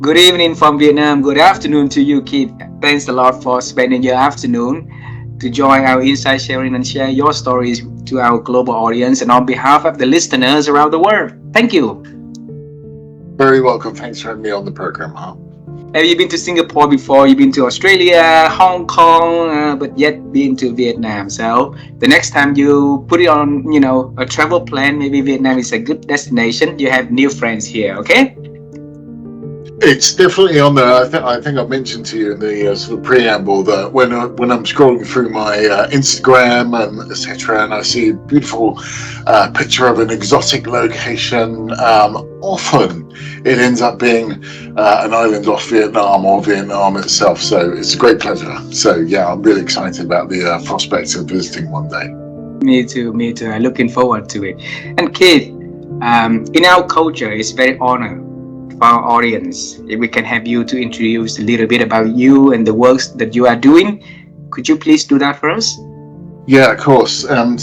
Good evening from Vietnam. Good afternoon to you, Keith. Thanks a lot for spending your afternoon to join our insight sharing and share your stories to our global audience and on behalf of the listeners around the world. Thank you. Very welcome. Thanks for having me on the program, huh? Have you been to Singapore before? You've been to Australia, Hong Kong, but yet been to Vietnam. So the next time you put it on, a travel plan, maybe Vietnam is a good destination. You have new friends here, okay? It's definitely on there. I think I mentioned to you in the sort of preamble that when I'm scrolling through my Instagram and etc., and I see a beautiful picture of an exotic location, often it ends up being an island off Vietnam or Vietnam itself. So it's a great pleasure. So yeah, I'm really excited about the prospect of visiting one day. Me too, me too. I'm looking forward to it. And Keith, in our culture, it's very honor for our audience if we can have you to introduce a little bit about you and the works that you are doing. Could you please do that for us? Yeah, of course. I've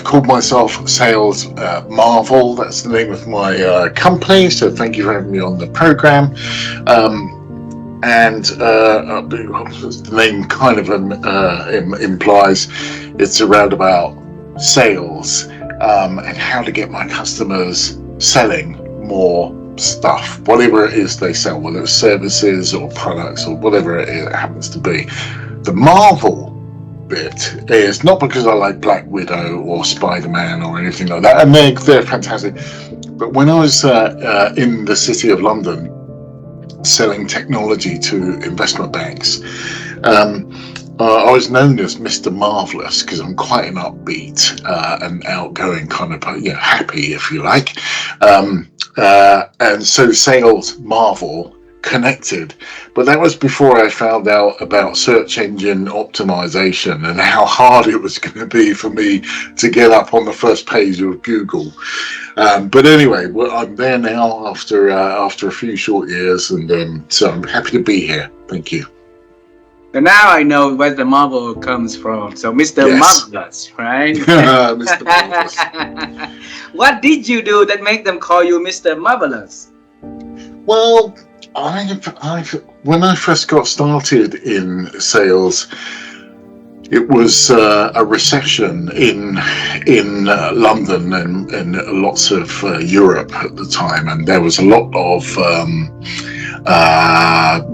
called myself Sales Marvel. That's the name of my company. So thank you for having me on the program. And the name kind of implies it's around about sales and how to get my customers selling more stuff, whatever it is they sell, whether it's services or products or whatever it happens to be. The Marvel bit is not because I like Black Widow or Spider-Man or anything like that, and they're fantastic. But when I was in the city of London selling technology to investment banks, I was known as Mr. Marvelous because I'm quite an upbeat and outgoing kind of, happy, if you like. And so Sales Marvel connected, but that was before I found out about search engine optimization and how hard it was going to be for me to get up on the first page of Google. But anyway, I'm there now after a few short years, and so I'm happy to be here. Thank you. So now I know where the Marvel comes from. So Mr. Yes. Marvelous, right? Mr. Marvelous. What did you do that make them call you Mr. Marvelous? Well, when I first got started in sales, it was a recession in London and lots of Europe at the time, and there was a lot of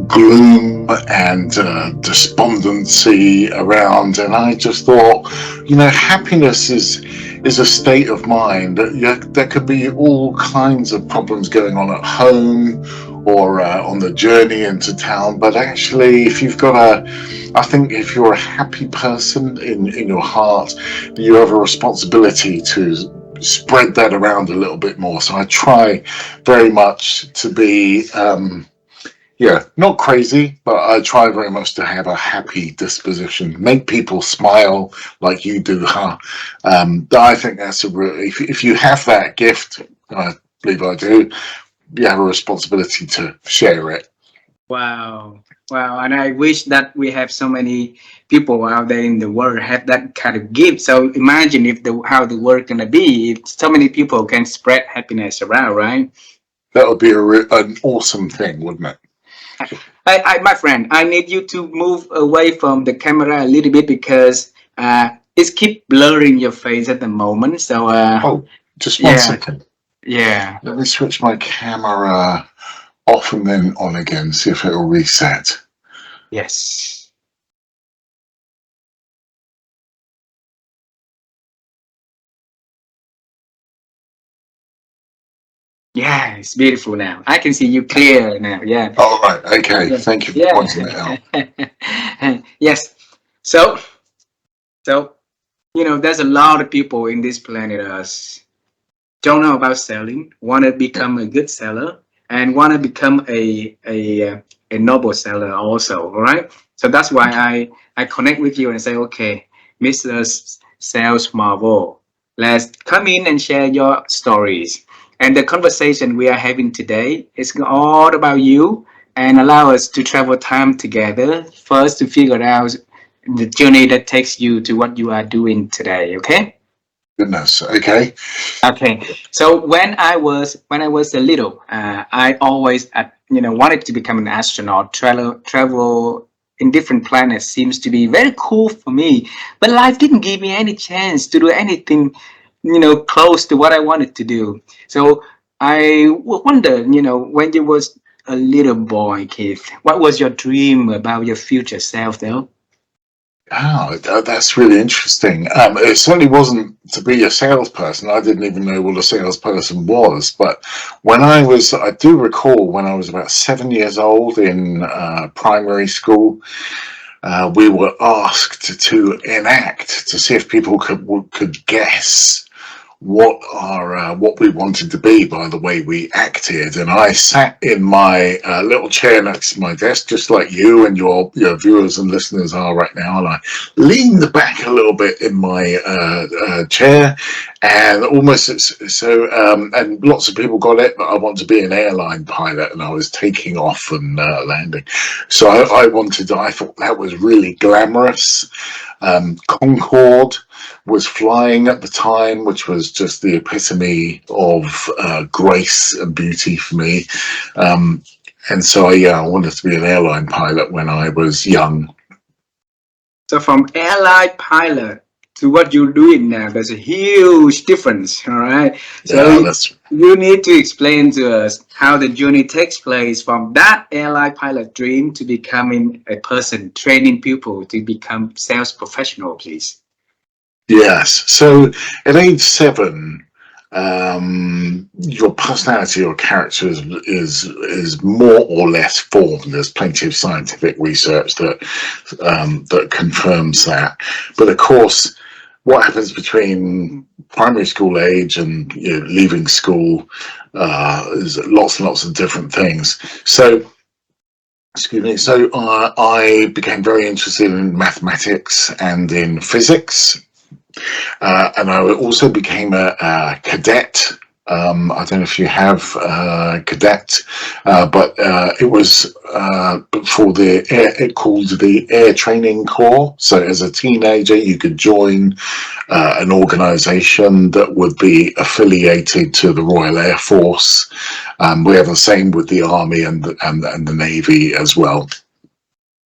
gloom and despondency around, and I just thought, happiness is a state of mind. There could be all kinds of problems going on at home or on the journey into town, but actually, I think if you're a happy person in your heart, you have a responsibility to spread that around a little bit more. So I try very much to be not crazy, but I try very much to have a happy disposition, make people smile like you do, huh? I think that's if you have that gift, I believe I do, you have a responsibility to share it. Wow. Wow. And I wish that we have so many people out there in the world have that kind of gift. So imagine if how the world gonna be if so many people can spread happiness around, right? That would be an awesome thing, wouldn't it? My friend, I need you to move away from the camera a little bit because it's keep blurring your face at the moment. So just one yeah, second. yeah. Let me switch my camera off and then on again, see if it'll reset. Yes. Yeah, it's beautiful now. I can see you clear now. Yeah. All right. Okay. Yeah. Thank you for Yeah. pointing that out. Yes. So, there's a lot of people in this planet Earth don't know about selling, want to become a good seller, and want to become a noble seller also. All right. So that's why I connect with you and say, okay, Mr. Sales Marvel, let's come in and share your stories. And the conversation we are having today is all about you and allow us to travel time together first to figure out the journey that takes you to what you are doing today. Okay. Goodness. Okay. Okay, so when I was a little, I always wanted to become an astronaut. Travel in different planets seems to be very cool for me, but life didn't give me any chance to do anything, close to what I wanted to do. So I wonder, when you was a little boy, Keith, what was your dream about your future self, though? Oh, that's really interesting. It certainly wasn't to be a salesperson. I didn't even know what a salesperson was. But I do recall when I was about 7 years old in primary school, we were asked to enact to see if people could guess what we wanted to be by the way we acted. And I sat in my little chair next to my desk, just like you and your viewers and listeners are right now, and I leaned back a little bit in my chair, and and lots of people got it, but I wanted to be an airline pilot, and I was taking off and landing. So I thought that was really glamorous. Concorde was flying at the time, which was just the epitome of grace and beauty for me. And so, yeah, I wanted to be an airline pilot when I was young. So from airline pilot to what you're doing now, there's a huge difference. All right. So Yeah, that's you need to explain to us how the journey takes place from that airline pilot dream to becoming a person, training people to become sales professional, please. yes. So at age 7, your personality or character is more or less formed. There's plenty of scientific research that confirms that. But of course, what happens between primary school age and leaving school is lots and lots of different things. So, excuse me. So I became very interested in mathematics and in physics. And I also became a cadet. I don't know if you have cadet, but it was for it called the Air Training Corps. So as a teenager, you could join an organisation that would be affiliated to the Royal Air Force. We have the same with the Army and the Navy as well.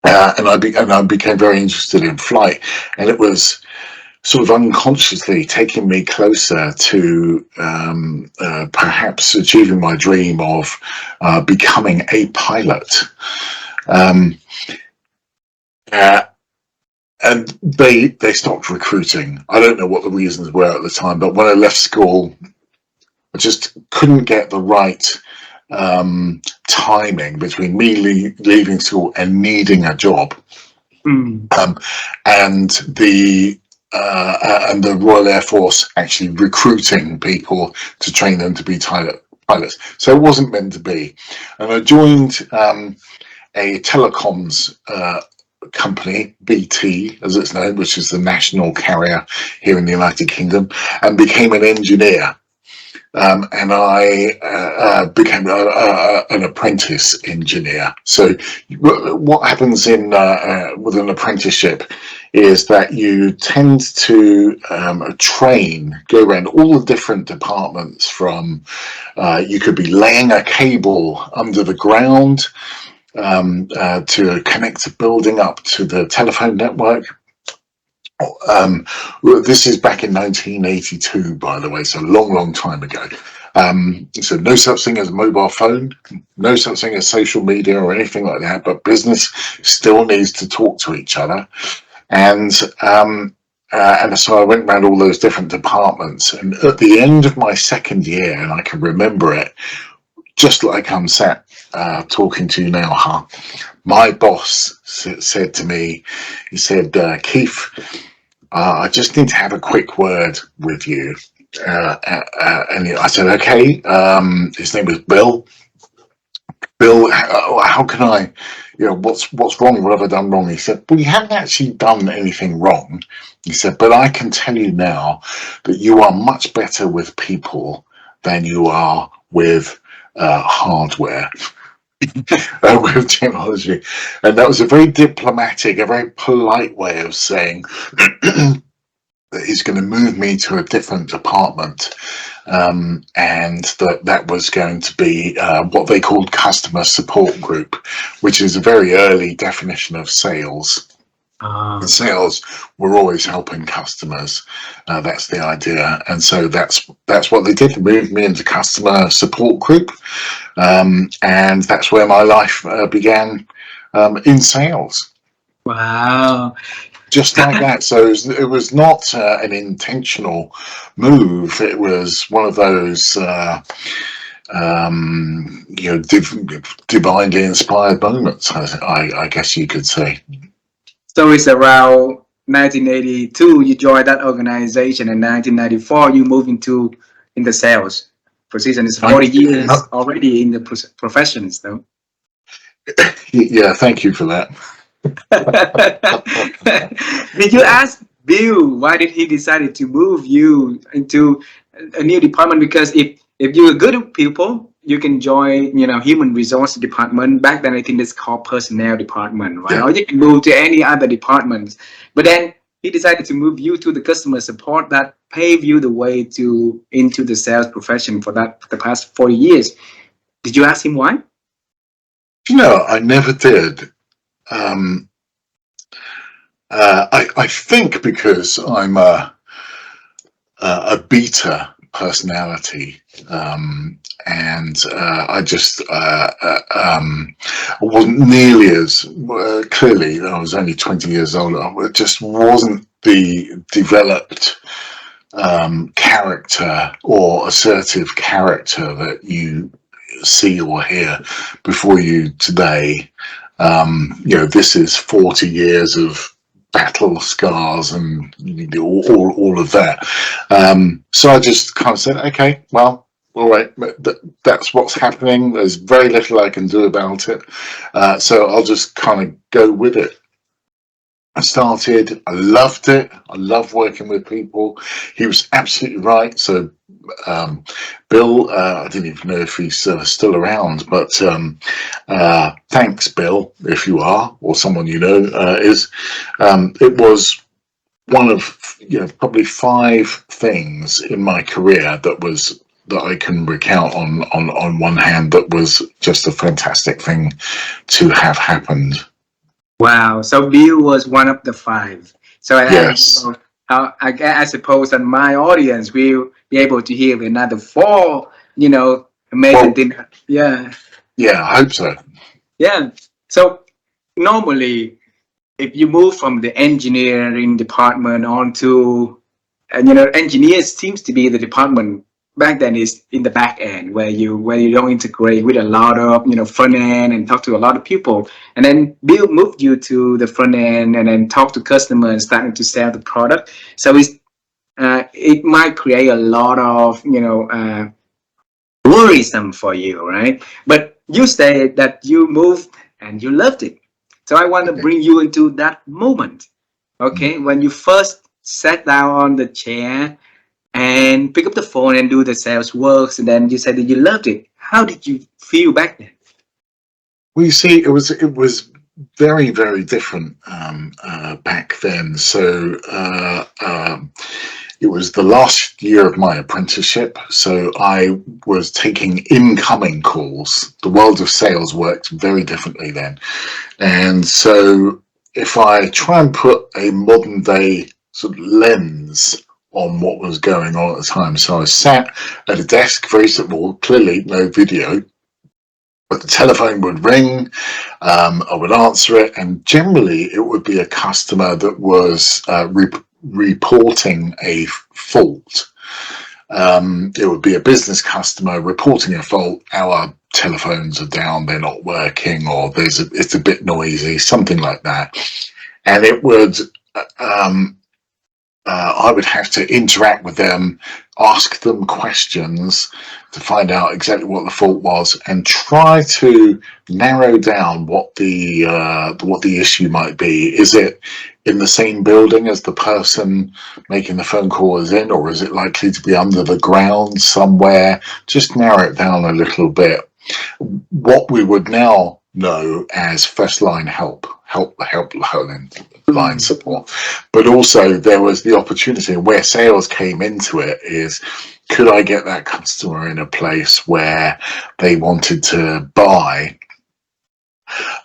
And I became very interested in flight, and it was sort of unconsciously taking me closer to perhaps achieving my dream of becoming a pilot. Um, uh, and they stopped recruiting. I don't know what the reasons were at the time, but when I left school, I just couldn't get the right timing between me leaving school and needing a job. Mm. And the Royal Air Force actually recruiting people to train them to be pilots. So it wasn't meant to be. And I joined a telecoms company, BT as it's known, which is the national carrier here in the United Kingdom, and became an engineer. And I became an apprentice engineer. So what happens with an apprenticeship is that you tend to go around all the different departments from you could be laying a cable under the ground to connect a building up to the telephone network. This is back in 1982, by the way, so a long, long time ago. So no such thing as a mobile phone, no such thing as social media or anything like that, but business still needs to talk to each other. And so I went around all those different departments. And at the end of my second year, and I can remember it, just like I'm sat talking to you now, huh? My boss said to me, he said, Keith, I just need to have a quick word with you. And I said, okay. His name was Bill. Bill, how can I, what's wrong? What have I done wrong? He said, well, you haven't actually done anything wrong. He said, but I can tell you now that you are much better with people than you are with hardware. With technology. And that was a very diplomatic, a very polite way of saying he's going to move me to a different department, and that was going to be what they called customer support group, which is a very early definition of sales. In sales, we're always helping customers. That's the idea, and so that's what they did. They moved me into customer support group, and that's where my life began in sales. Wow. Just like that. So it was not an intentional move. It was one of those, divinely inspired moments, I guess you could say. So it's around 1982 you joined that organization, and 1994 you moved into in the sales position. It's 40 years already in the professions, though. Yeah, thank you for that. Did you ask Bill why did he decided to move you into a new department? Because if you're good at people, you can join, human resource department. Back then, I think it's called personnel department, right? Yeah. Or you can move to any other departments. But then he decided to move you to the customer support that paved you the way into the sales profession for the past 40 years. Did you ask him why? I never did. I think because I'm a beta personality, and I just wasn't nearly as clearly. I was only 20 years old. It just wasn't the developed character or assertive character that you see or hear before you today. This is 40 years of battle scars and all of that. So I just kind of said, okay, well, all right, that's what's happening. There's very little I can do about it. So I'll just kind of go with it. I started, I loved it. I love working with people. He was absolutely right. So Bill, I didn't even know if he's still around, but thanks, Bill, if you are, or someone is. It was one of probably 5 things in my career that I can recount on one hand that was just a fantastic thing to have happened. Wow. So Bill was one of the 5. So yes. I suppose that my audience will be able to hear another 4, amazing things. Yeah. Yeah, I hope so. Yeah. So normally, if you move from the engineering department onto, engineers seems to be the department back then is in the back end where you don't integrate with a lot of front end and talk to a lot of people, and then Bill moved you to the front end and then talk to customers and starting to sell the product. So it might create a lot of worrisome for you, right? But you say that you moved and you loved it. So I want to bring you into that moment, okay? When you first sat down on the chair and pick up the phone and do the sales works, and then you said that you loved it. How did you feel back then? Well, you see, it was very, very different back then. So it was the last year of my apprenticeship, so I was taking incoming calls. The world of sales worked very differently then. And so if I try and put a modern day sort of lens on what was going on at the time. So I sat at a desk, very simple, clearly no video, but the telephone would ring, I would answer it, and generally it would be a customer that was reporting a fault. It would be a business customer reporting a fault. Our telephones are down, they're not working, or it's a bit noisy, something like that. And it would I would have to interact with them, ask them questions to find out exactly what the fault was, and try to narrow down what the issue might be. Is it in the same building as the person making the phone call is in, or is it likely to be under the ground somewhere? Just narrow it down a little bit. What we would now know as first line help line. line support. But also there was the opportunity, where sales came into it, is could I get that customer in a place where they wanted to buy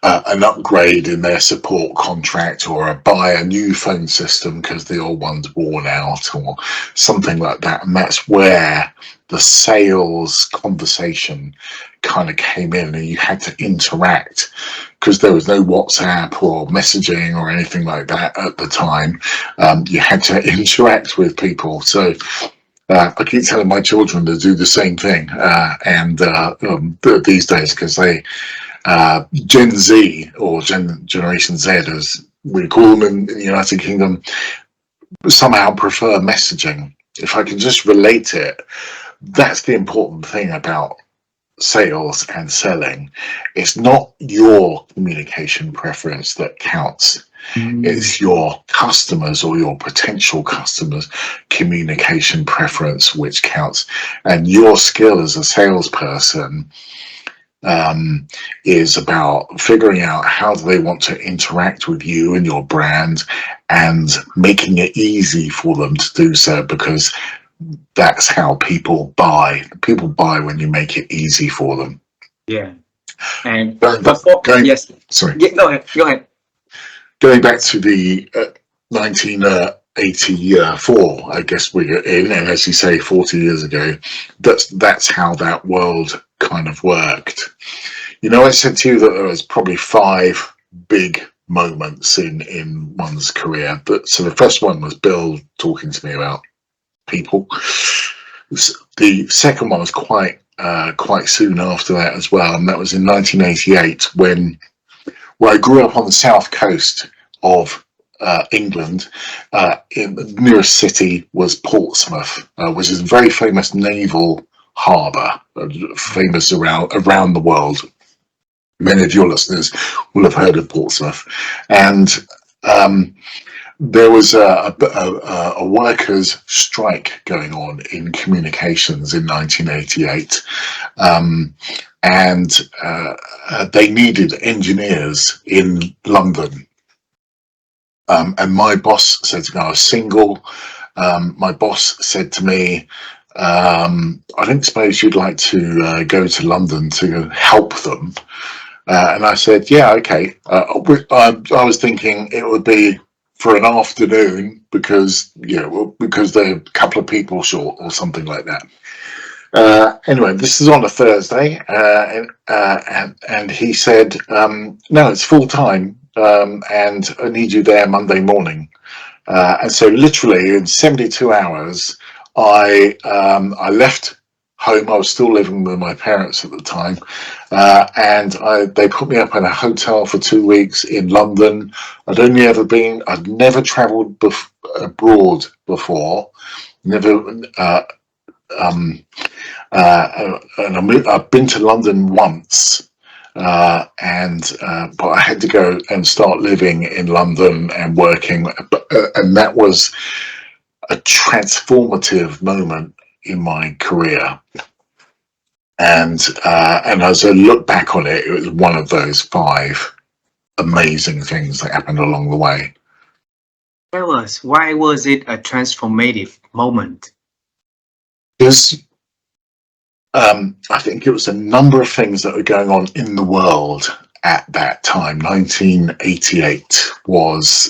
an upgrade in their support contract, or buy a new phone system because the old one's worn out, or something like that. And that's where the sales conversation kind of came in, and you had to interact, because there was no WhatsApp or messaging or anything like that at the time. You had to interact with people. So I keep telling my children to do the same thing, these days, because they Gen Z, or Generation Z as we call them in the United Kingdom, somehow prefer messaging. If I can just relate it, that's the important thing about sales and selling. It's not your communication preference that counts. It's your customers, or your potential customers' communication preference which counts. And your skill as a salesperson is about figuring out how do they want to interact with you and your brand, and making it easy for them to do so, because that's how people buy. People buy when you make it easy for them. Yeah. And yes. Sorry. Yeah, go ahead. Go ahead. Going back to the 1984, I guess we're in, and as you say, 40 years ago, that's how that world kind of worked. You know, I said to you that there was probably 5 big moments in one's career. But so the first one was Bill talking to me about people. The second one was quite soon after that as well, and that was in 1988, when I grew up on the south coast of England. In the nearest city was Portsmouth, which is a very famous naval harbour, famous around the world. Many of your listeners will have heard of Portsmouth. And there was a workers' strike going on in communications in 1988. And they needed engineers in London. And my boss said to me, I was single. My boss said to me, I don't suppose you'd like to go to London to help them. And I said, yeah, okay. I was thinking it would be for an afternoon, because they're a couple of people short or something like that. Anyway, this is on a Thursday, and he said, no, it's full time, and I need you there Monday morning. And so literally in 72 hours, I left home. I was still living with my parents at the time, and they put me up in a hotel for 2 weeks in London. I'd never travelled abroad before, never. And I've been to London once, but I had to go and start living in London and working, and that was a transformative moment in my career. And as I look back on it, it was one of those 5 amazing things that happened along the way. Tell us, why was it a transformative moment? Because I think it was a number of things that were going on in the world at that time. 1988 was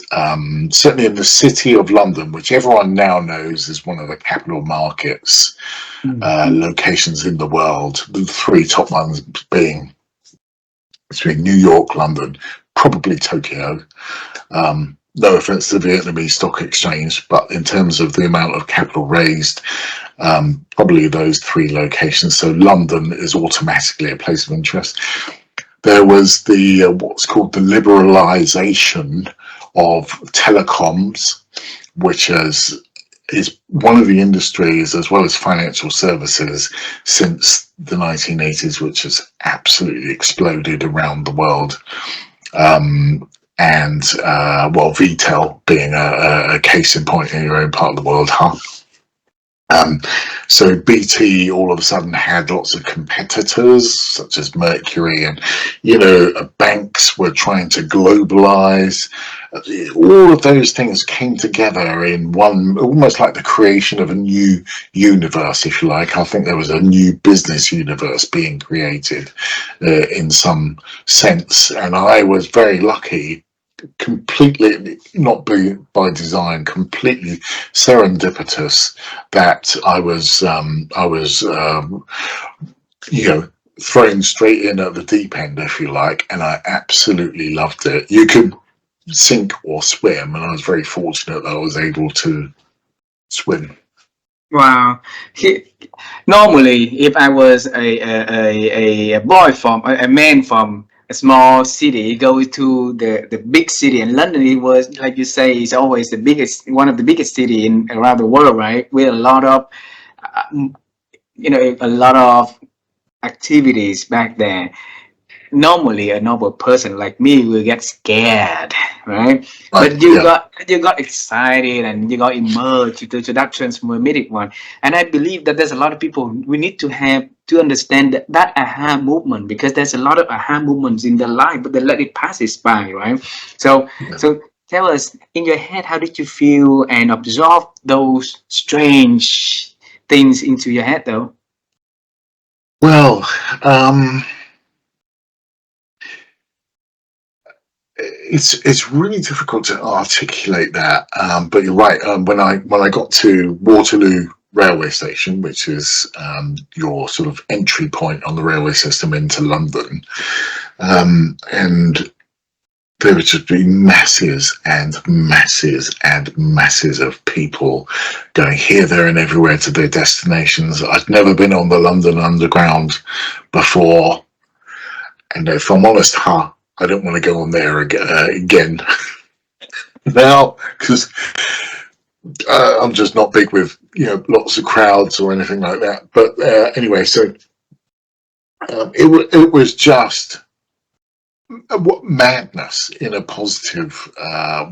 certainly in the city of London, which everyone now knows is one of the capital markets locations in the world. The 3 top ones being between New York, London, probably Tokyo. No offense to the Vietnamese Stock Exchange, but in terms of the amount of capital raised, probably those 3 locations. So London is automatically a place of interest. There was the what's called the liberalisation of telecoms, which is one of the industries, as well as financial services, since the 1980s, which has absolutely exploded around the world. And VTEL being a case in point in your own part of the world, huh? So BT all of a sudden had lots of competitors, such as Mercury, and banks were trying to globalize. All of those things came together in one, almost like the creation of a new universe, if you like. I think there was a new business universe being created in some sense, and I was very lucky, completely not by design, completely serendipitous, that I was thrown straight in at the deep end, if you like, and I absolutely loved it. You could sink or swim, and I was very fortunate that I was able to swim. Wow. Normally, if I was a boy from a man from a small city, go to the big city, and London, it was like you say, is always the biggest, one of the biggest city in around the world, right? With a lot of, uh, a lot of activities back then. Normally a normal person like me will get scared, right? Right? But Yeah. you got excited and you got immersed into that transformative one. And I believe that there's a lot of people we need to have to understand that aha movement, because there's a lot of aha movements in their life, but they let it passes by, right? So Yeah. so tell us, in your head, how did you feel and absorb those strange things into your head though? Well, it's really difficult to articulate that, but you're right. When I got to Waterloo railway station, which is your sort of entry point on the railway system into London, and there would just be masses and masses and masses of people going here, there, and everywhere to their destinations. I'd never been on the London Underground before, and if I'm honest, I don't want to go on there again now, because I'm just not big with lots of crowds or anything like that. But anyway, so it was just madness in a positive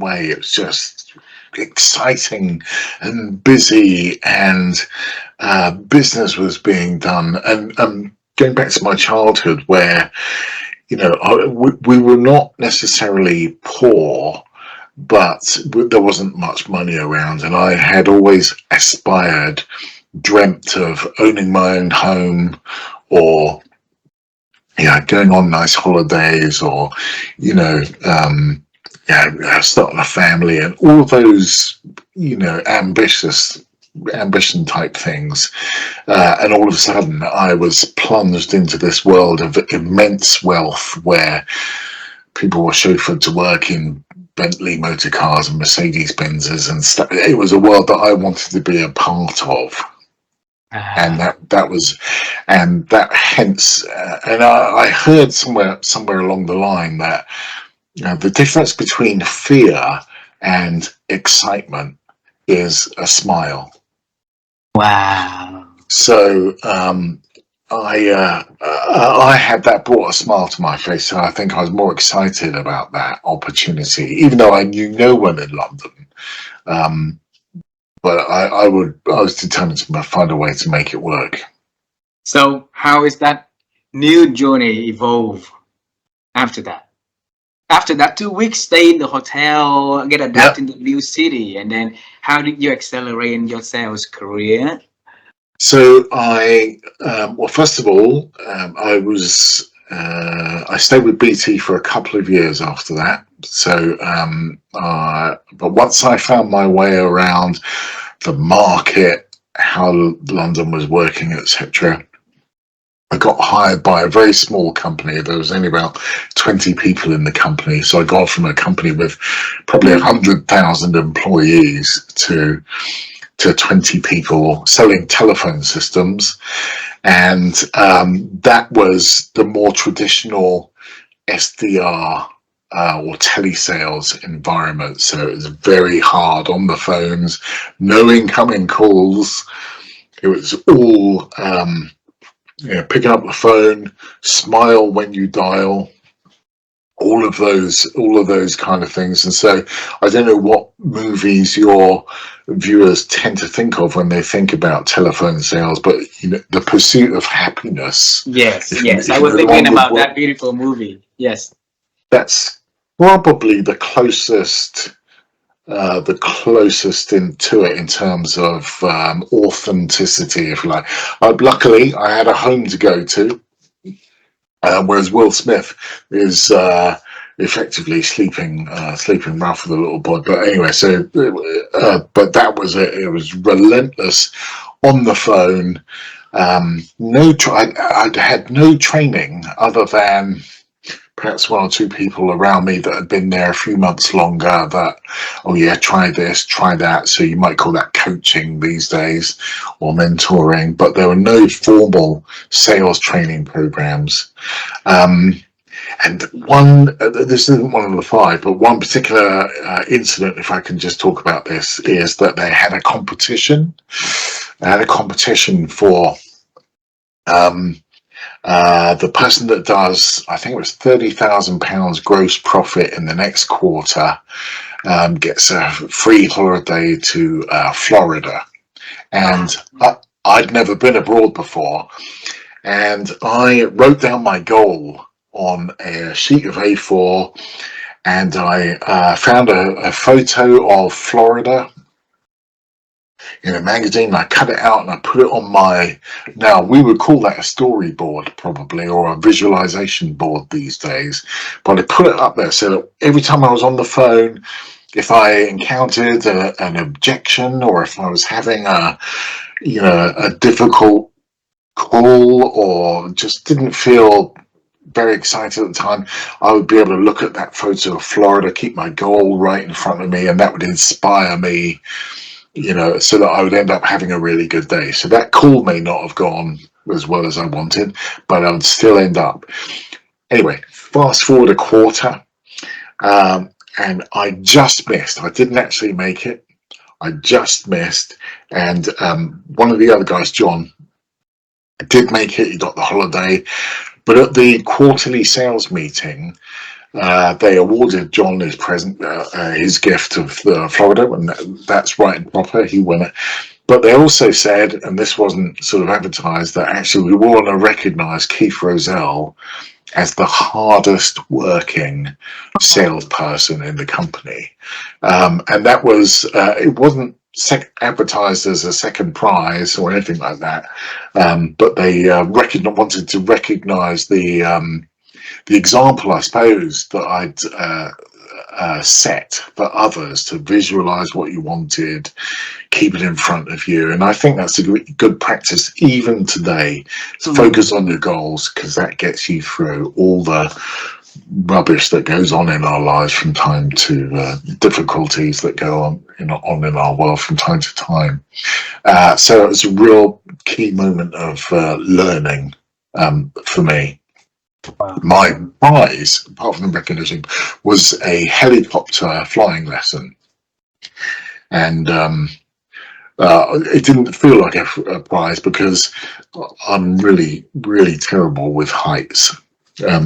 way. It was just exciting and busy, and business was being done. And going back to my childhood, where we were not necessarily poor, but there wasn't much money around, and I had always aspired, dreamt of owning my own home, or going on nice holidays, or starting a family, and all those ambition type things. And all of a sudden, I was plunged into this world of immense wealth, where people were chauffeured to work in Bentley motor cars and Mercedes Benzes and stuff. It was a world that I wanted to be a part of, and that was, and that hence, and I heard somewhere along the line that the difference between fear and excitement is a smile. Wow. So I had that brought a smile to my face, so I think I was more excited about that opportunity, even though I knew no one in London. But I was determined to find a way to make it work. So how is that new journey evolve after that? After that 2 weeks, stay in the hotel, get Yeah. adapted in the new city, and then how did you accelerate in your sales career? So well, first of all, I stayed with BT for a couple of years after that. So, but once I found my way around the market, how London was working, etc., I got hired by a very small company. There was only about 20 people in the company. So I got from a company with probably 100,000 employees to 20 people selling telephone systems. And that was the more traditional SDR or telesales environment. So it was very hard on the phones, no incoming calls. It was all picking up the phone, smile when you dial, all of those kind of things. And so I don't know what movies your viewers tend to think of when they think about telephone sales, but you know, the pursuit of happiness, Yes, yes. I if you was know the thinking one with about what, that beautiful movie. Yes. that's probably the closest into it in terms of authenticity, if you like. Luckily, I had a home to go to, whereas Will Smith is effectively sleeping rough with a little boy. But anyway, so but that was it. It was relentless on the phone. I'd had no training other than perhaps one or two people around me that had been there a few months longer that, oh yeah, try this, try that. So you might call that coaching these days or mentoring, but there were no formal sales training programs. Um, and this isn't one of the five, but one particular incident, if I can just talk about this, is that they had a competition. They had a competition for um, the person that does, I think it was £30,000 gross profit in the next quarter, gets a free holiday to Florida. And I'd never been abroad before. And I wrote down my goal on a sheet of A4, and I found a photo of Florida in a magazine. I cut it out and I put it on my, now we would call that a storyboard probably, or a visualization board these days, but I put it up there so that every time I was on the phone, if I encountered an objection, or if I was having a difficult call, or just didn't feel very excited at the time, I would be able to look at that photo of Florida, keep my goal right in front of me, and that would inspire me, so that I would end up having a really good day. So that call may not have gone as well as I wanted, but I would still end up. Anyway, fast forward a quarter, and I just missed. I didn't actually make it. I just missed. And one of the other guys, John, did make it. He got the holiday. But at the quarterly sales meeting, they awarded John his his gift of Florida, and that's right and proper. He won it. But they also said, and this wasn't sort of advertised, that actually we want to recognise Keith Rozelle as the hardest working salesperson in the company. And that was, it wasn't advertised as a second prize or anything like that, but they wanted to recognise the example, I suppose, that I'd set for others to visualize what you wanted, keep it in front of you. And I think that's a good practice even today. Focus on your goals, because that gets you through all the rubbish that goes on in our lives from time to difficulties that go on in our world from time to time. So it was a real key moment of learning for me. My prize, apart from the recognition, was a helicopter flying lesson. And it didn't feel like a prize because I'm really, really terrible with heights.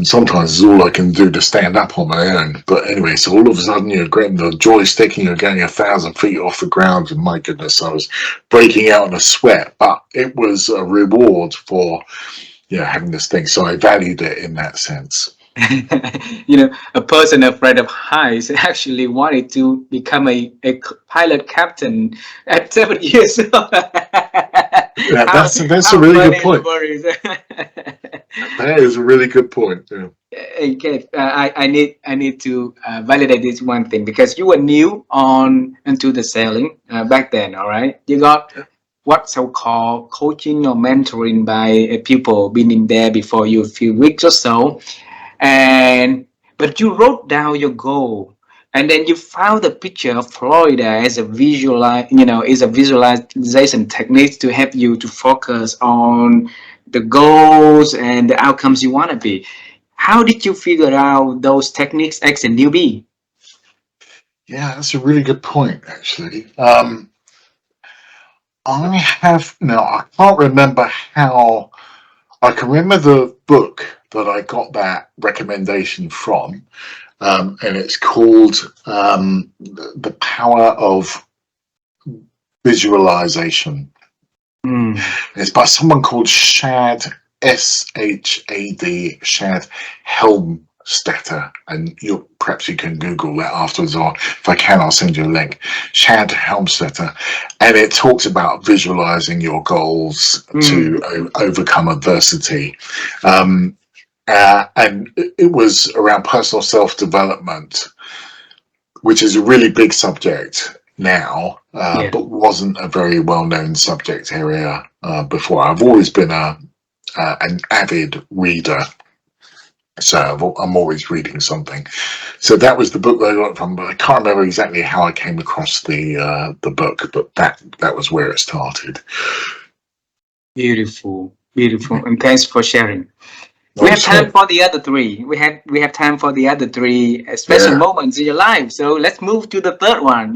Sometimes it's all I can do to stand up on my own. But anyway, so all of a sudden you're getting the joystick and you're going 1,000 feet off the ground. And my goodness, I was breaking out in a sweat. But it was a reward for having this thing. So I valued it in that sense. A person afraid of heights actually wanted to become a pilot captain at 7 years old. That's a really good point. That is a really good point. Yeah. Okay, I need to validate this one thing, because you were new into the selling back then. All right, you got what so-called coaching or mentoring by people been in there before you a few weeks or so, but you wrote down your goal, and then you found the picture of Florida as a visualization technique to help you to focus on the goals and the outcomes you want to be. How did you figure out those techniques as a newbie? Yeah, that's a really good point, actually. I can't remember how I can remember the book that I got that recommendation from, and it's called The Power of Visualization. Mm. It's by someone called Shad, S-H-A-D, Shad Helmstetter, and perhaps you can Google that afterwards, or if I can, I'll send you a link. Shad Helmstetter, and it talks about visualizing your goals Mm. to overcome adversity. And it was around personal self-development, which is a really big subject now, Yeah. but wasn't a very well-known subject area before. I've always been an avid reader, so I'm always reading something. So that was the book that I got from, but I can't remember exactly how I came across the book, but that was where it started. Beautiful, beautiful, and thanks for sharing. We Oh, have time sure. for the other three. We have time for the other three special Yeah. moments in your life. So let's move to the third one.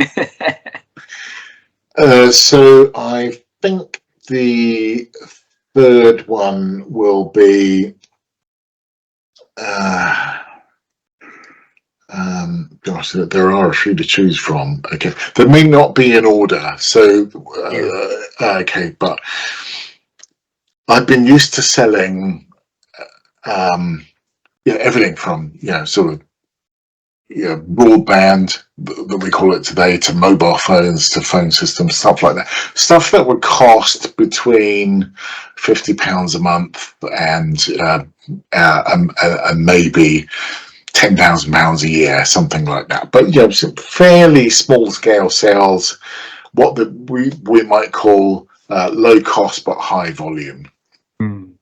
So I think the third one will be. Gosh, there are a few to choose from. Okay, they may not be in order. So, Yeah. okay, but I've been used to selling, everything from sort of broadband that we call it today, to mobile phones, to phone systems, stuff like that. Stuff that would cost between £50 a month and maybe £10,000 a year, something like that. But some fairly small scale sales, what we might call low cost but high volume. Mm.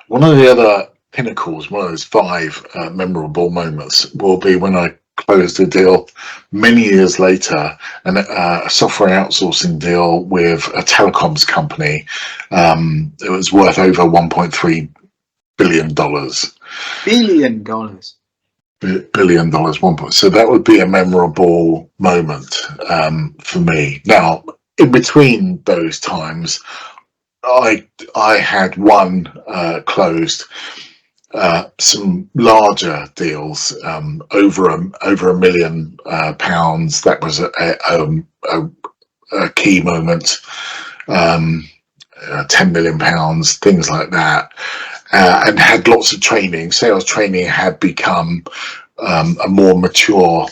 One of the other pinnacles, one of those five memorable moments, will be when I closed a deal many years later, a software outsourcing deal with a telecoms company. It was worth over $1.3 billion. $1 billion. Billion dollars, one point. So that would be a memorable moment for me. Now, in between those times, I had closed some larger deals over £1 million. That was a key moment. £10 million, things like that. And had lots of training. Sales training had become a more mature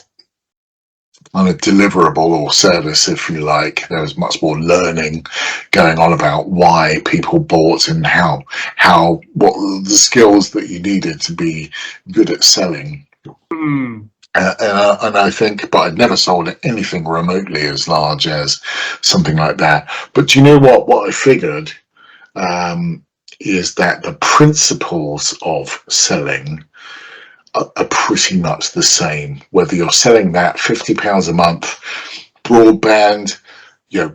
kind of deliverable or service, if you like. There was much more learning going on about why people bought and what the skills that you needed to be good at selling. Mm. And I think, but I'd never sold anything remotely as large as something like that. But do you know what? What I figured is that the principles of selling are pretty much the same, whether you're selling that £50 a month broadband,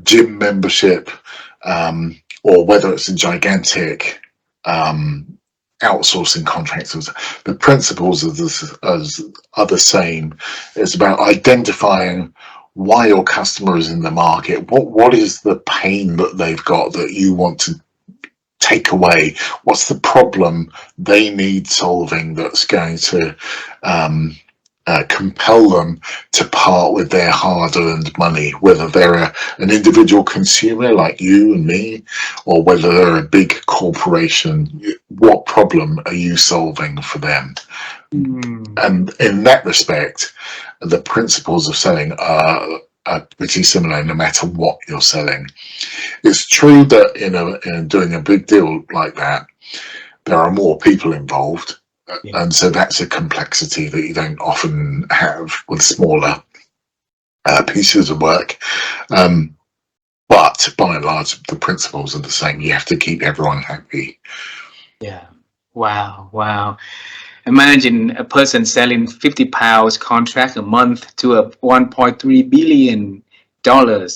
gym membership, or whether it's a gigantic outsourcing contractors. The principles are the same. It's about identifying why your customer is in the market. What is the pain that they've got that you want to take away? What's the problem they need solving that's going to compel them to part with their hard-earned money, whether they're an individual consumer like you and me, or whether they're a big corporation? What problem are you solving for them? Mm. And in that respect, the principles of selling are pretty similar no matter what you're selling. It's true that in doing a big deal like that, there are more people involved, Yeah. and so that's a complexity that you don't often have with smaller pieces of work. But by and large, the principles are the same. You have to keep everyone happy. Yeah. Wow. Wow. Imagine a person selling £50 contract a month to a $1.3 billion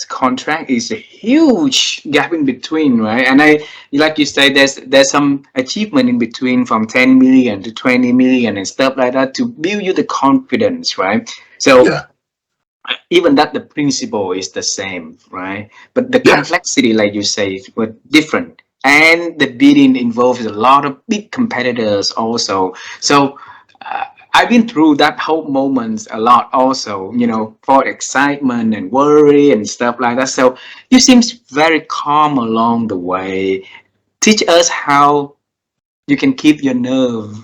contract. Is a huge gap in between, right? And like you say, there's some achievement in between, from 10 million to 20 million and stuff like that, to build you the confidence, right? So Yeah, even that, the principle is the same, right? But the yes, complexity, like you say, was different. and the bidding involves a lot of big competitors also. So I've been through that whole moments a lot also, for excitement and worry and stuff like that. So you seems very calm along the way. Teach us how you can keep your nerve,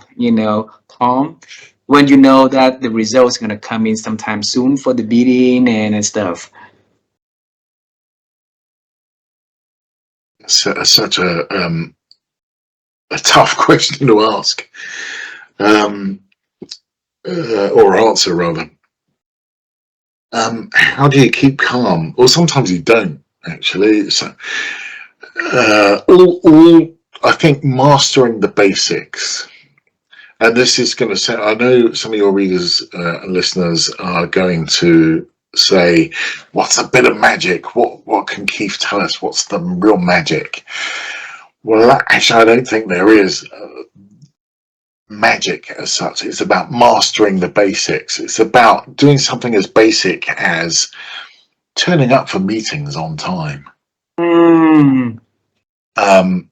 calm when you know that the result's gonna come in sometime soon for the bidding and stuff. Such a tough question to ask, um, or answer rather. How do you keep calm? Well, sometimes you don't actually. So, all I think mastering the basics, and this is going to say, I know some of your readers and listeners are going to say, "What's a bit of magic? What can Keith tell us? What's the real magic?" Well, actually, I don't think there is magic as such. It's about mastering the basics. It's about doing something as basic as turning up for meetings on time. Mm. Um,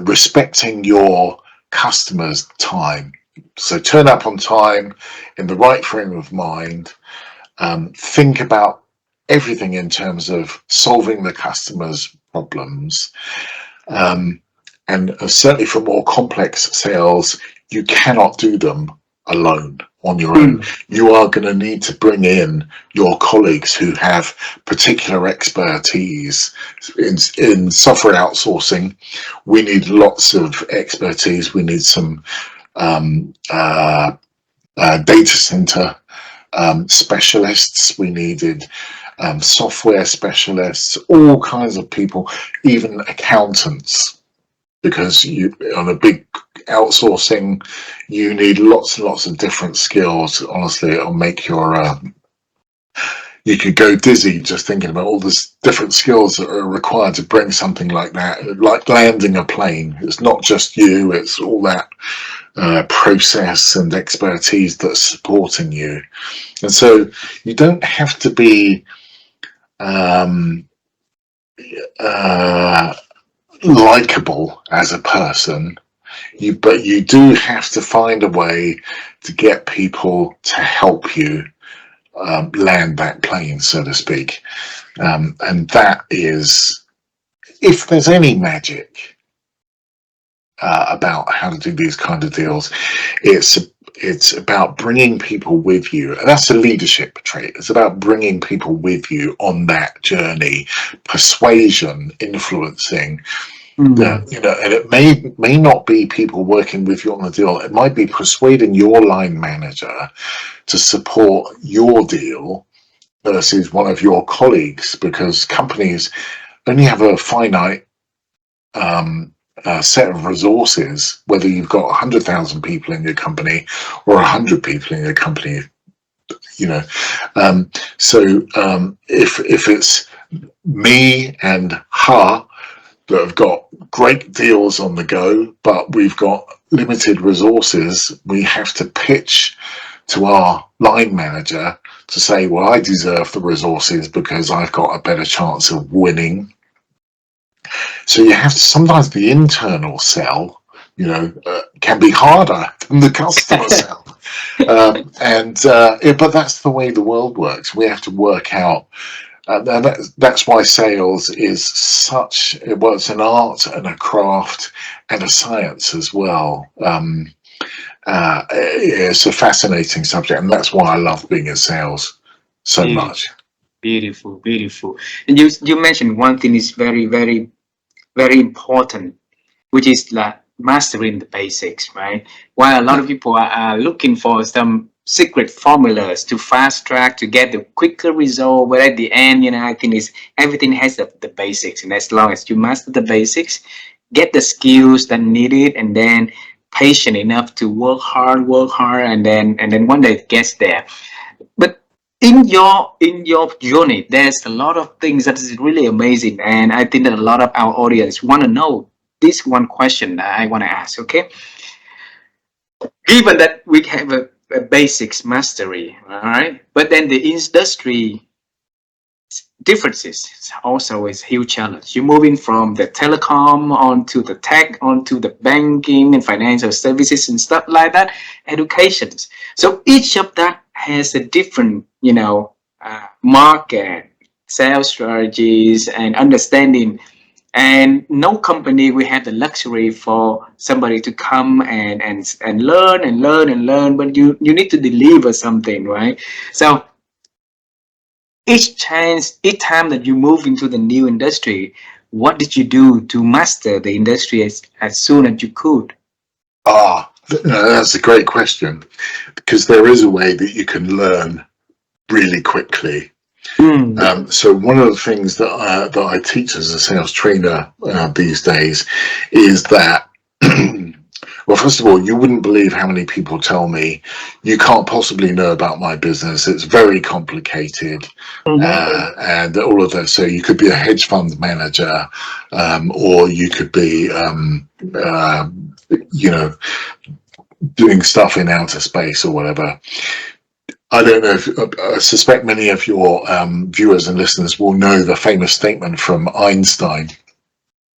respecting your customers' time. So turn up on time in the right frame of mind. Think about everything in terms of solving the customer's problems. And certainly for more complex sales, you cannot do them alone on your own. You are going to need to bring in your colleagues who have particular expertise in software outsourcing. We need lots of expertise. We need some data center specialists. We needed software specialists, all kinds of people, even accountants, because on a big outsourcing, you need lots and lots of different skills. Honestly, it'll make you could go dizzy just thinking about all the different skills that are required to bring something like that, like landing a plane. It's not just you, it's all that process and expertise that's supporting you. And so you don't have to be likable as a person, but you do have to find a way to get people to help you land that plane, so to speak. And that is, if there's any magic about how to do these kind of deals, it's about bringing people with you. And that's a leadership trait. It's about bringing people with you on that journey, persuasion, influencing. And it may not be people working with you on the deal. It might be persuading your line manager to support your deal versus one of your colleagues, because companies only have a finite set of resources, whether you've got 100,000 people in your company or 100 people in your company. If it's me and her that have got great deals on the go, but we've got limited resources, we have to pitch to our line manager to say, well, I deserve the resources because I've got a better chance of winning. So you have to, sometimes the internal sell, can be harder than the customer sell. But that's the way the world works. We have to work out. And that's why sales is it's an art and a craft and a science as well. It's a fascinating subject, and that's why I love being in sales so much. Beautiful, beautiful. And you mentioned one thing is very, very, very important, which is like mastering the basics, right? While a lot of people are looking for some secret formulas to fast track to get the quicker result, but at the end, I think is everything has the basics, and as long as you master the basics, get the skills that needed, and then patient enough to work hard, and then one day it gets there. But in your journey, there's a lot of things that is really amazing, and I think that a lot of our audience want to know this one question that I want to ask. Okay, given that we have a basics mastery, all right, but then the industry differences also is a huge challenge. You're moving from the telecom onto the tech, onto the banking and financial services and stuff like that, educations. So each of that has a different, market, sales strategies and understanding. And no company will have the luxury for somebody to come and learn and learn and learn, but you need to deliver something, right? So each time that you move into the new industry, what did you do to master the industry as soon as you could? That's a great question, because there is a way that you can learn really quickly. So one of the things that I teach as a sales trainer these days is that, well, first of all, you wouldn't believe how many people tell me, you can't possibly know about my business. It's very complicated. And all of that. So you could be a hedge fund manager, or you could be, doing stuff in outer space or whatever. I don't know if, I suspect many of your viewers and listeners will know the famous statement from Einstein,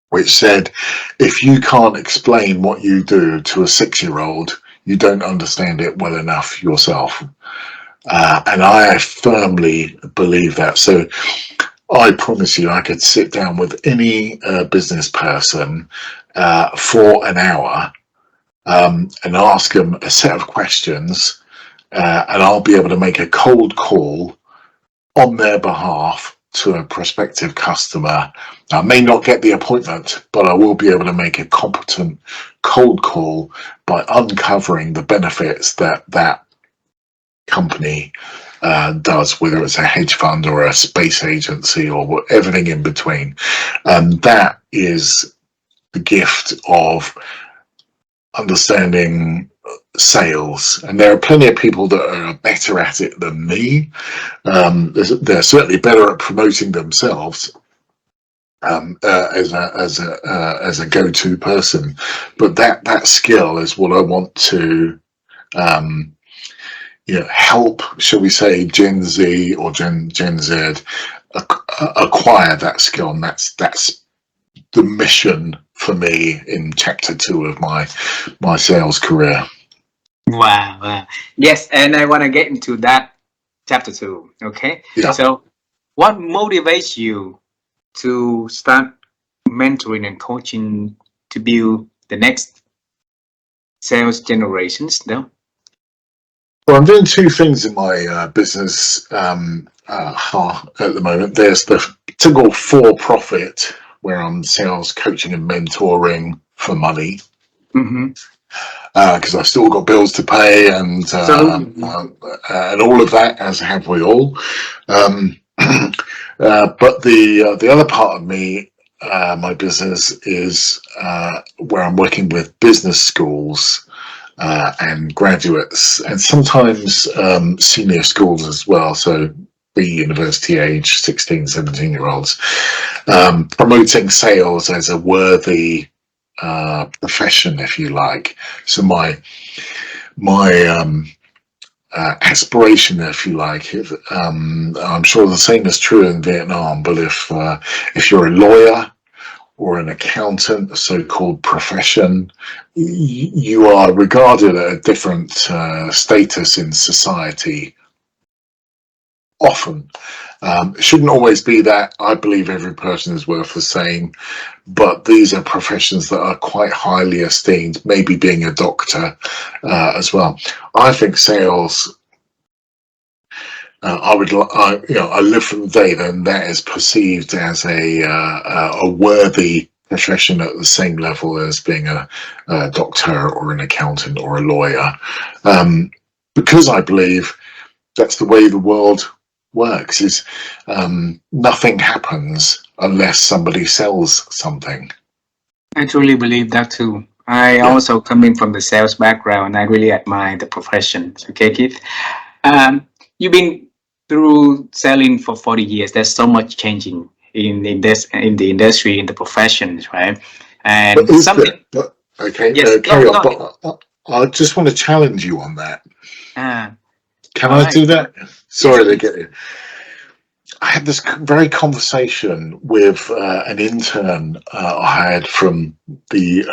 which said, if you can't explain what you do to a 6-year-old, you don't understand it well enough yourself. And I firmly believe that. So I promise you, I could sit down with any business person for an hour and ask them a set of questions, and I'll be able to make a cold call on their behalf to a prospective customer. I may not get the appointment, but I will be able to make a competent cold call by uncovering the benefits that that company does, whether it's a hedge fund or a space agency or everything in between. That is the gift of understanding sales, and there are plenty of people that are better at it than me. They're certainly better at promoting themselves as a go-to person, but that skill is what I want to help, shall we say, Gen Z or Gen Z acquire that skill, and that's the mission for me in chapter 2 of my sales career. Wow. Yes, and I want to get into that chapter 2. Okay. Yeah. So, what motivates you to start mentoring and coaching to build the next sales generations? No. Well, I'm doing 2 things in my business at the moment. There's the typical for-profit, where I'm sales coaching and mentoring for money, because I've still got bills to pay and all of that, as have we all. But the other part of me, my business, is where I'm working with business schools and graduates, and sometimes senior schools as well, so the university age 16, 17-year-olds, promoting sales as a worthy profession, if you like. So my aspiration, if you like, I'm sure the same is true in Vietnam, but if you're a lawyer or an accountant, a so-called profession, you are regarded at a different status in society. Often. It shouldn't always be that. I believe every person is worth the same, but these are professions that are quite highly esteemed, maybe being a doctor as well. I think sales, I live from the day then that is perceived as a worthy profession at the same level as being a doctor or an accountant or a lawyer, because I believe that's the way the world works. Is nothing happens unless somebody sells something. I truly believe that too. I also coming from the sales background. I really admire the profession. Okay, Keith. You've been through selling for 40 years. There's so much changing in the industry, in the professions, right? And something. Okay, Yes, carry on. But I just want to challenge you on that. Can I do that? Sorry to get you. I had this very conversation with an intern I had from the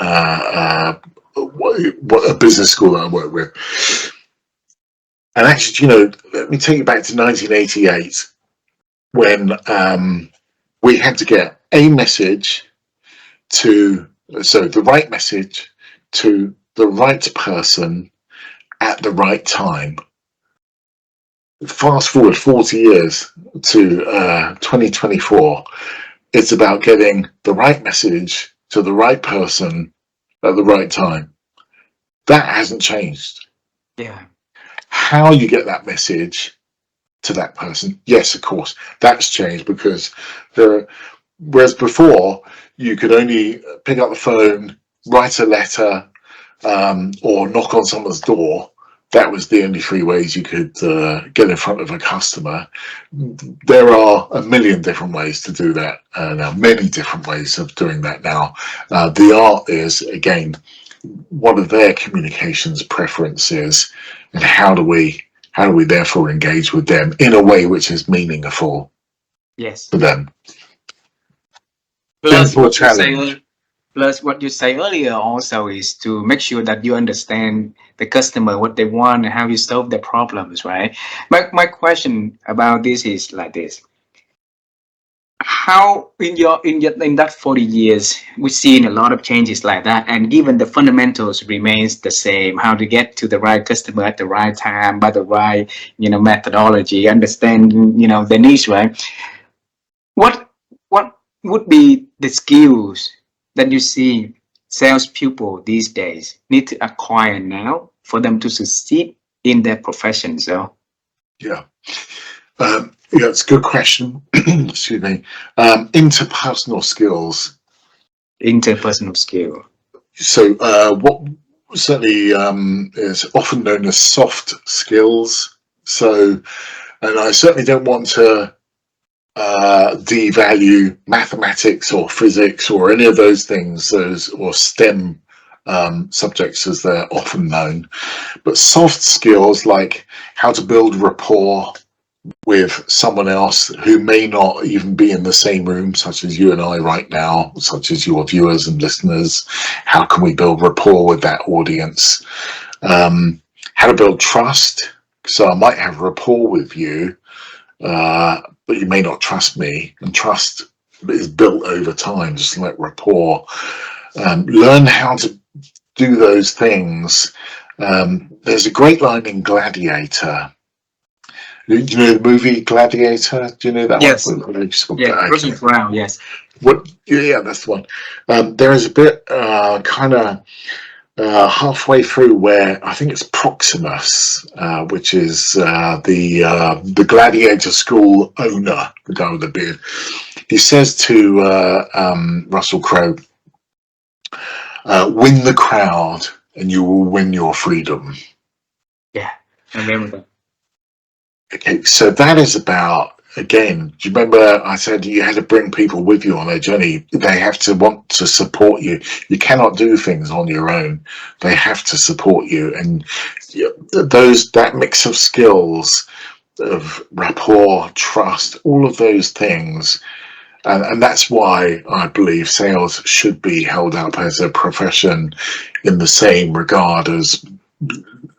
a business school that I work with. And actually, let me take you back to 1988 when we had to get a message the right message to the right person at the right time. Fast forward 40 years to 2024, it's about getting the right message to the right person at the right time. That hasn't changed. Yeah. How you get that message to that person, yes, of course, that's changed because whereas before you could only pick up the phone, write a letter, or knock on someone's door. That was the only three ways you could get in front of a customer. There are a million different ways to do that now, many different ways of doing that now. The art is, again, what are their communications preferences, and how do we therefore engage with them in a way which is meaningful Yes. to them. Plus, Simple what you challenge. say. Plus, what you say earlier also is to make sure that you understand the customer, what they want, and how you solve their problems, right? My question about this is like this: how in that 40 years we've seen a lot of changes like that, and given the fundamentals remains the same, how to get to the right customer at the right time by the right methodology, understanding the needs, right? What would be the skills that you see salespeople these days need to acquire now for them to succeed in their profession? So Yeah. Yeah, it's a good question. Excuse me. Interpersonal skills. interpersonal skill. So, what certainly is often known as soft skills. So, and I certainly don't want to devalue mathematics or physics or any of those things, or STEM subjects as they're often known. But soft skills like how to build rapport with someone else who may not even be in the same room, such as you and I right now, such as your viewers and listeners. How can we build rapport with that audience? How to build trust. So I might have rapport with you, but you may not trust me, and trust is built over time, just like rapport. Learn how to do those things. There's a great line in Gladiator. Do you know the movie Gladiator? Do you know that one? Yes. Yeah. Okay. Russian crown. Yes. What? Yeah, that's the one. There is a bit kind of halfway through where I think it's Proximus, which is the Gladiator school owner, the guy with the beard. He says to Russell Crowe, "Win the crowd, and you will win your freedom." Yeah. I remember that. Okay, so that is about, again, do you remember I said you had to bring people with you on their journey? They have to want to support you. You cannot do things on your own. They have to support you. And that mix of skills, of rapport, trust, all of those things. And that's why I believe sales should be held up as a profession in the same regard as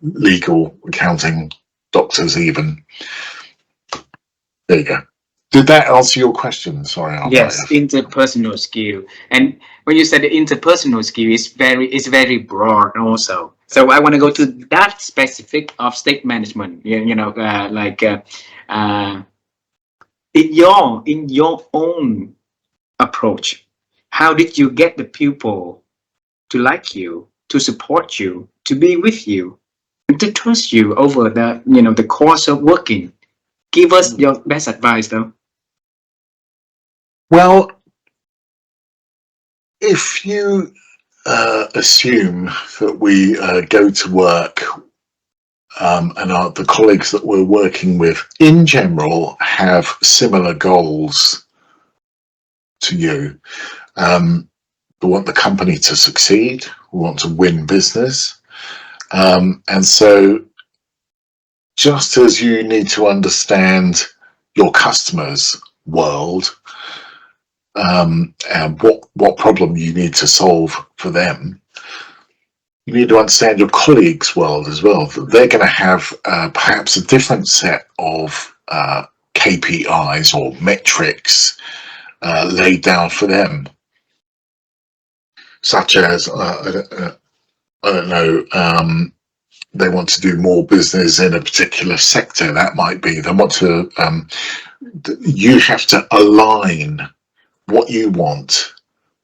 legal, accounting, doctors even. There you go. Did that answer your question? Sorry, I might Yes, have. interpersonal skill. And when you said the interpersonal skill, it's very broad also. So I want to go to that specific of state management. Uh, in your own approach, how did you get the people to like you, to support you, to be with you, and to trust you over the course of working? Give us your best advice, though. Well, if you assume that we go to work and the colleagues that we're working with in general have similar goals to you, we want the company to succeed, we want to win business, and so just as you need to understand your customers' world, and what problem you need to solve for them, you need to understand your colleagues' world as well. They're going to have perhaps a different set of KPIs or metrics laid down for them, such as I don't know. They want to do more business in a particular sector. That might be they want to. You have to align what you want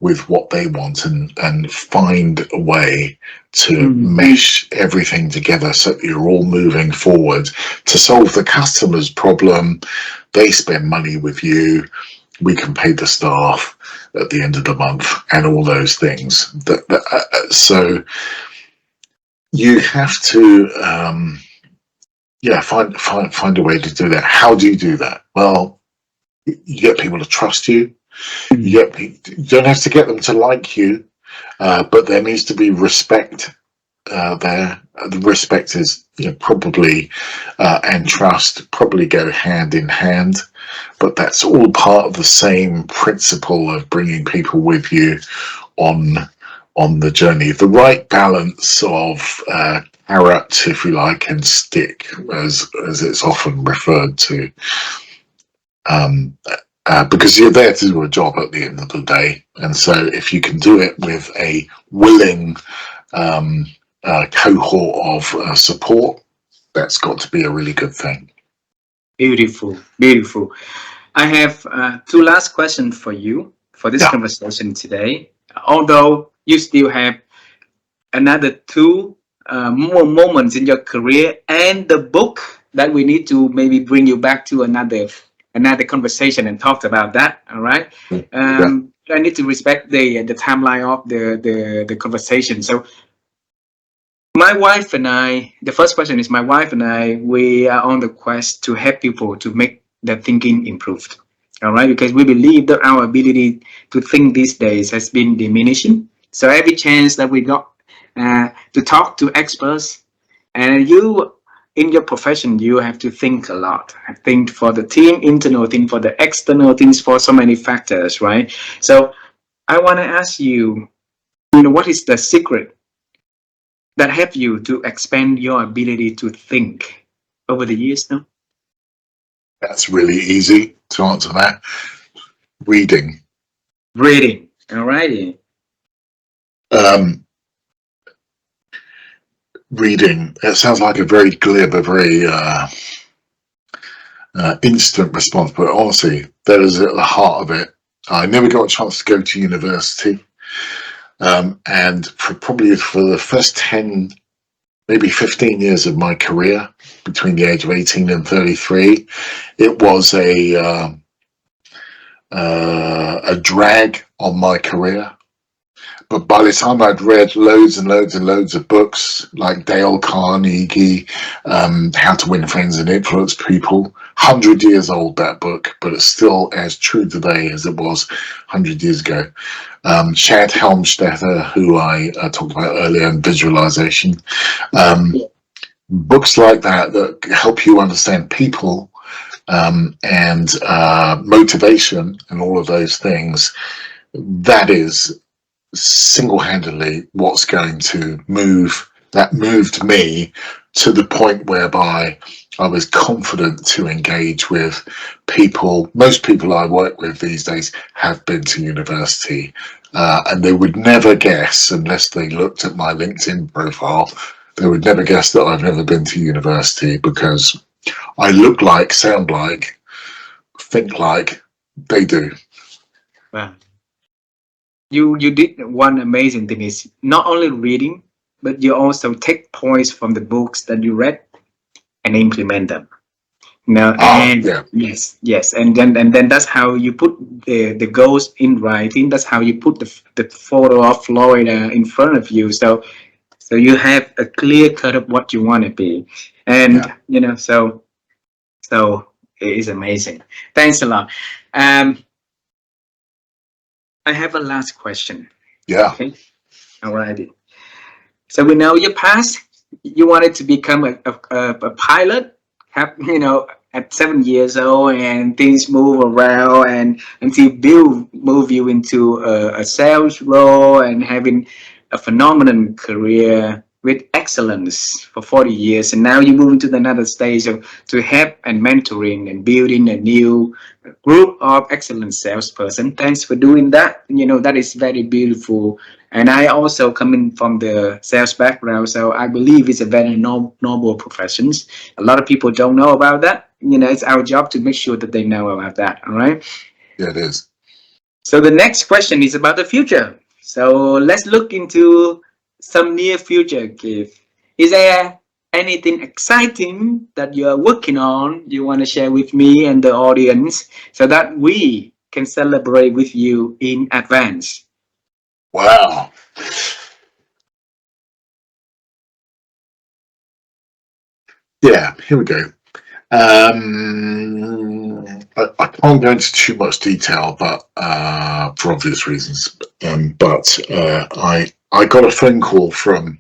with what they want, and find a way to mesh everything together so that you're all moving forward to solve the customer's problem. They spend money with you, we can pay the staff at the end of the month, and all those things. So you have to find a way to do that. How do you do that? Well, you get people to trust you. You don't have to get them to like you, but there needs to be respect there. The respect is, probably, and trust probably go hand in hand, but that's all part of the same principle of bringing people with you on the journey. The right balance of carrot, if you like, and stick, as it's often referred to. Because you're there to do a job at the end of the day, and so if you can do it with a willing cohort of support, that's got to be a really good thing. Beautiful, beautiful. I have two last questions for you for this conversation today. Although you still have another two more moments in your career and the book that we need to maybe bring you back to another conversation and talk about that. All right. I need to respect the timeline of the conversation. So my wife and I, the first question is, my wife and I, we are on the quest to help people to make their thinking improved. All right, because we believe that our ability to think these days has been diminishing. So every chance that we got to talk to experts, and you in your profession, you have to think a lot. Think for the team, internal, think for the external, things for so many factors, right? So I want to ask you, what is the secret that help you to expand your ability to think over the years now? That's really easy to answer that. Reading. All righty. Reading. It sounds like a very glib, a very instant response, but honestly, that is at the heart of it. I never got a chance to go to university, and probably for the first 10, maybe 15 years of my career, between the age of 18 and 33, it was a drag on my career. But by the time I'd read loads and loads and loads of books like Dale Carnegie, How to Win Friends and Influence People, 100 years old, that book, but it's still as true today as it was 100 years ago. Shad Helmstetter, who I talked about earlier, in visualization. Books like that help you understand people and motivation and all of those things. That is single-handedly what's going to moved me to the point whereby I was confident to engage with people. Most people I work with these days have been to university, and they would never guess, unless they looked at my LinkedIn profile, they would never guess that I've never been to university, because I look like, sound like, think like they do. Wow. You did one amazing thing, is not only reading, but you also take points from the books that you read and implement them. Yes, and then that's how you put the goals in writing. That's how you put the photo of Florida in front of you. So you have a clear cut of what you want to be, and so it is amazing. Thanks a lot. I have a last question. Yeah. Okay. Alrighty. So we know your past. You wanted to become a pilot. at 7 years old, and things move around, and until Bill move you into a sales role and having a phenomenal career with excellence for 40 years, and now you move into another stage of to help and mentoring and building a new group of excellent salesperson. Thanks for doing that. That is very beautiful. And I also coming from the sales background, so I believe it's a very noble profession. A lot of people don't know about that. It's our job to make sure that they know about that. All right. Yeah, it is. So the next question is about the future. So let's look into some near future, Keith. Is there anything exciting that you are working on you want to share with me and the audience so that we can celebrate with you in advance? Wow. Yeah, here we go. I can't go into too much detail, but for obvious reasons. I got a phone call from.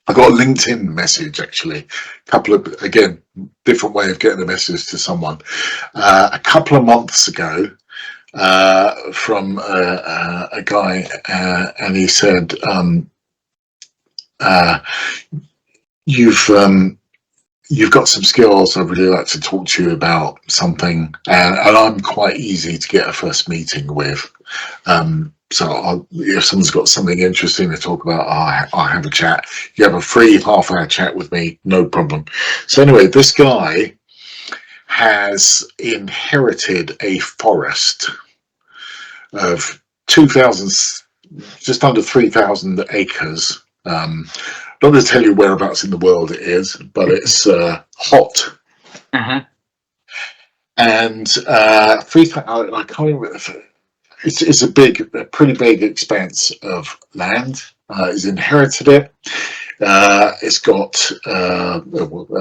I got a LinkedIn message actually. A couple of again different way of getting a message to someone. A couple of months ago, from a guy, and he said, uh, "You've." You've got some skills. I'd really like to talk to you about something, and I'm quite easy to get a first meeting with. If someone's got something interesting to talk about, I'll have a chat. You have a free half-hour chat with me, no problem. So anyway, this guy has inherited a forest of 2,000, just under 3,000 acres. Not to tell you whereabouts in the world it is, but it's hot. Uh-huh. And I can't remember. It's a pretty big expanse of land. He's inherited it. It's got,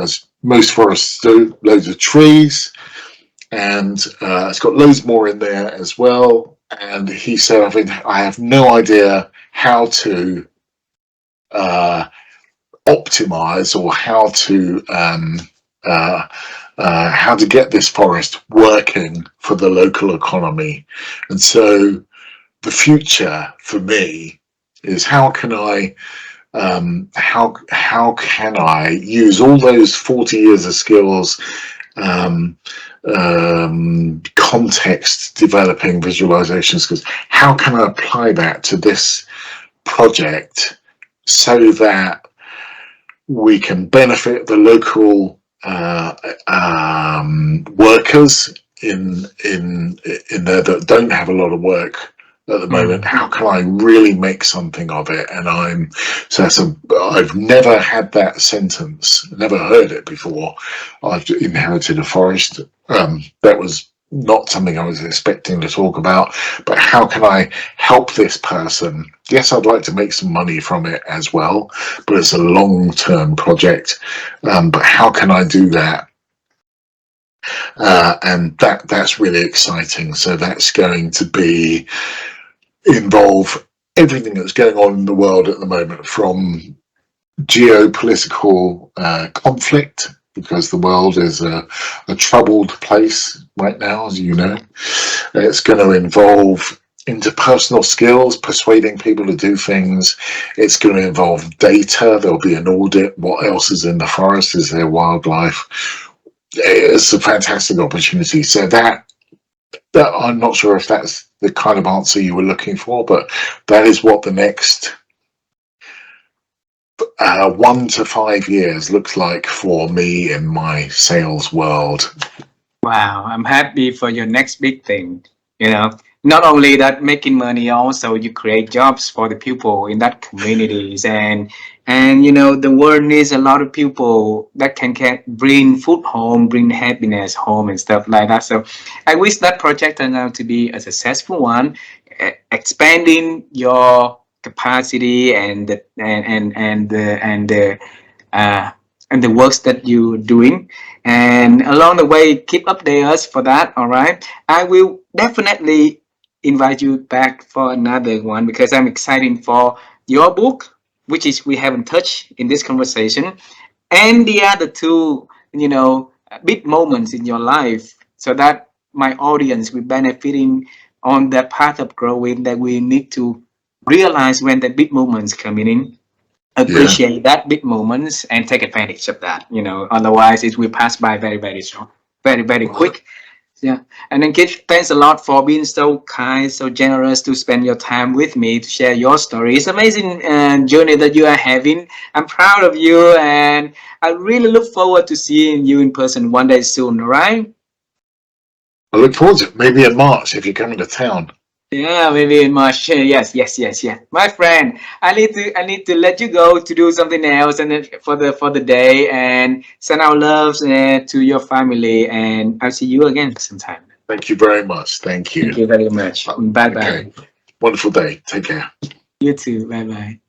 as most forests do, loads of trees, and it's got loads more in there as well. And he said, I have no idea how to optimize or how to get this forest working for the local economy. And so the future for me is how can I use all those 40 years of skills, context developing, visualization skills, how can I apply that to this project so that we can benefit the local workers in there that don't have a lot of work at the moment. How can I really make something of it? And I've never had that sentence, never heard it before. I've inherited a forest. That was not something I was expecting to talk about, but how can I help this person? Yes, I'd like to make some money from it as well, but it's a long-term project. But how can I do that? And that's really exciting. So that's going to involve everything that's going on in the world at the moment, from geopolitical conflict, because the world is a troubled place right now, as you know. It's going to involve interpersonal skills, persuading people to do things. It's going to involve data. There'll be an audit. What else is in the forest? Is there wildlife? It's a fantastic opportunity. So that I'm not sure if that's the kind of answer you were looking for, but that is what the next 1 to 5 years looks like for me in my sales world. Wow, I'm happy for your next big thing. Not only that, making money, also you create jobs for the people in that communities, and the world needs a lot of people that can bring food home, bring happiness home, and stuff like that. So I wish that project turned out to be a successful one, expanding your capacity uh, and the works that you're doing. And along the way, keep updating us for that. All right. I will definitely invite you back for another one because I'm excited for your book, which is we haven't touched in this conversation, and the other two, big moments in your life, so that my audience will benefiting on that path of growing, that we need to realize when the big moments coming in, Yeah. appreciate that big moments and take advantage of that, otherwise it will pass by very, very short, very, very Well, quick. Yeah. And then Keith, thanks a lot for being so kind, so generous to spend your time with me to share your story. It's amazing journey that you are having. I'm proud of you, and I really look forward to seeing you in person one day soon. All right? I look forward to it. Maybe in March if you're coming to town. Yeah, maybe in March. Yes, yes, yes, yeah. My friend, I need to let you go to do something else, and then for the day, and send our loves to your family, and I'll see you again sometime. Thank you very much. Thank Thank you. you very much. Bye Okay. bye. Wonderful day. Take care. You too. Bye bye.